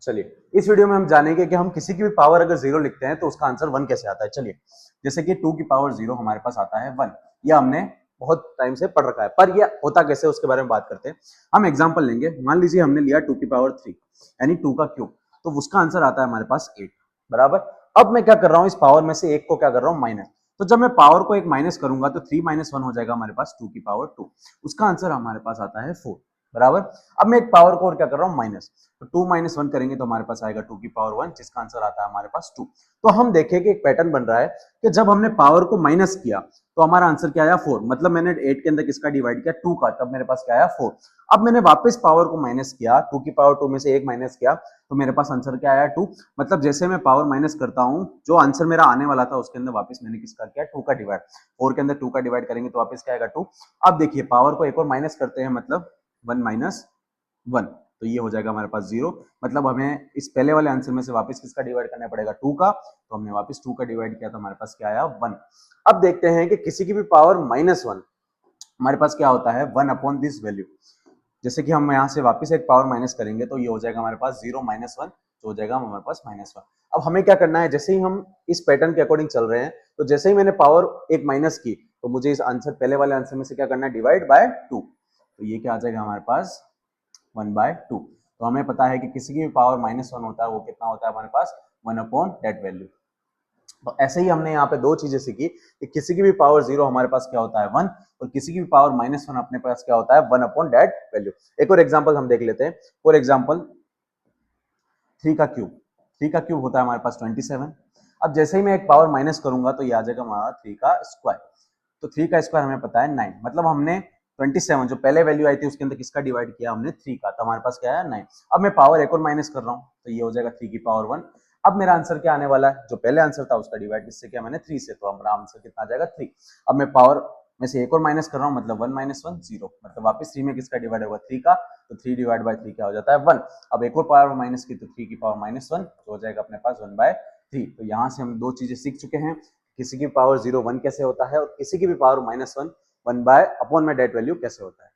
चलिए इस वीडियो में हम जानेंगे कि हम किसी की भी पावर अगर जीरो लिखते हैं तो उसका आंसर वन कैसे आता है। चलिए जैसे कि 2 की पावर जीरो हमारे पास आता है वन, यह हमने बहुत टाइम से पढ़ रखा है, पर यह होता कैसे उसके बारे में बात करते हैं। हम एग्जांपल लेंगे, मान लीजिए हमने लिया 2 की पावर 3 यानी 2 का क्यूब, तो उसका आंसर आता है हमारे पास 8 बराबर। अब मैं क्या कर रहा हूं, इस पावर में से एक को क्या कर रहा हूं माइनस, तो जब मैं पावर को एक माइनस करूंगा तो 3 माइनस 1 हो जाएगा हमारे पास 2 की पावर 2, उसका आंसर हमारे पास आता है 4 बराबर। अब मैं एक पावर को और क्या कर रहा हूं माइनस, तो 2 माइनस 1 करेंगे तो हमारे पास आएगा 2 की पावर 1, जिसका आंसर आता है हमारे पास 2। तो हम देखें कि एक पैटर्न बन रहा है कि जब हमने पावर को माइनस किया तो हमारा आंसर क्या आया 4, मतलब मैंने 8 के अंदर किसका डिवाइड किया 2 का, तब मेरे पास क्या आया 4। अब मैंने वापस पावर को माइनस किया, 2 की पावर 2 में से एक माइनस किया तो मेरे पास आंसर क्या आया 2। मतलब जैसे मैं पावर माइनस करता हूं, जो आंसर मेरा आने वाला था उसके अंदर वापस मैंने किसका किया 2 का डिवाइड, 4 के अंदर 2 का डिवाइड करेंगे तो वापस क्या आएगा 2। अब देखिए पावर को एक और माइनस करते हैं, मतलब 1 माइनस 1, तो ये हो जाएगा हमारे पास 0। मतलब हमें इस पहले वाले आंसर में से वापस किसका डिवाइड करना पड़ेगा 2 का, तो हमने वापस 2 का डिवाइड किया तो हमारे पास क्या आया 1। अब देखते हैं कि किसी की भी पावर माइनस 1 हमारे पास क्या होता है 1 अपॉन दिस वैल्यू। जैसे कि हम यहाँ से वापस एक पावर माइनस करेंगे तो ये हो जाएगा हमारे पास 0 माइनस 1, तो हो जाएगा हमारे पास माइनस 1। अब हमें क्या करना है, जैसे ही हम इस पैटर्न के अकॉर्डिंग चल रहे हैं तो जैसे ही मैंने पावर एक माइनस की तो मुझे इस आंसर पहले वाले आंसर में से क्या करना है डिवाइड बाय 2, तो ये क्या आ जाएगा हमारे पास 1/2। तो हमें पता है कि किसी की भी पावर माइनस 1 होता है वो कितना होता है हमारे पास 1 अपॉन दैट वैल्यू। तो ऐसे ही हमने यहाँ पे दो चीजें सीखी कि किसी की भी पावर जीरो हमारे पास क्या होता है 1, और किसी की भी पावर माइनस 1 अपने पास क्या होता है 1 अपॉन दैट वैल्यू। एक और एग्जांपल हम देख लेते हैं। फॉर एग्जांपल 3 का क्यूब, 3 का क्यूब होता है हमारे पास 27। अब जैसे ही मैं एक पावर माइनस करूंगा तो ये आ जाएगा हमारा 3 का स्क्वायर, तो 3 का स्क्वायर हमें पता है 9, मतलब हमने 27 जो पहले वैल्यू आई थी उसके अंदर किसका डिवाइड किया हमने 3 का, तो हमारे पास क्या है 9। अब मैं पावर एक और माइनस कर रहा हूँ तो ये हो जाएगा 3 की पावर 1। अब मेरा आंसर क्या आने वाला है, जो पहले आंसर था उसका डिवाइड किससे किया मैंने 3 से, तो हमारा आंसर कितना आ जाएगा 3। अब मैं पावर में से एक और माइनस कर रहा हूँ, मतलब 1 माइनस 1 0, मतलब वापस 3 में किसका डिवाइड होगा 3 का, तो 3 डिवाइड बाय 3 क्या हो जाता है 1। अब एक और पावर माइनस की तो 3 की पावर माइनस 1, तो हो जाएगा अपने पास 1/3। तो यहाँ से हम दो चीजें सीख चुके हैं, किसी की पावर 0 1 कैसे होता है और किसी की भी पावर माइनस 1 1 बाय अपॉन में डेट वैल्यू कैसे होता है।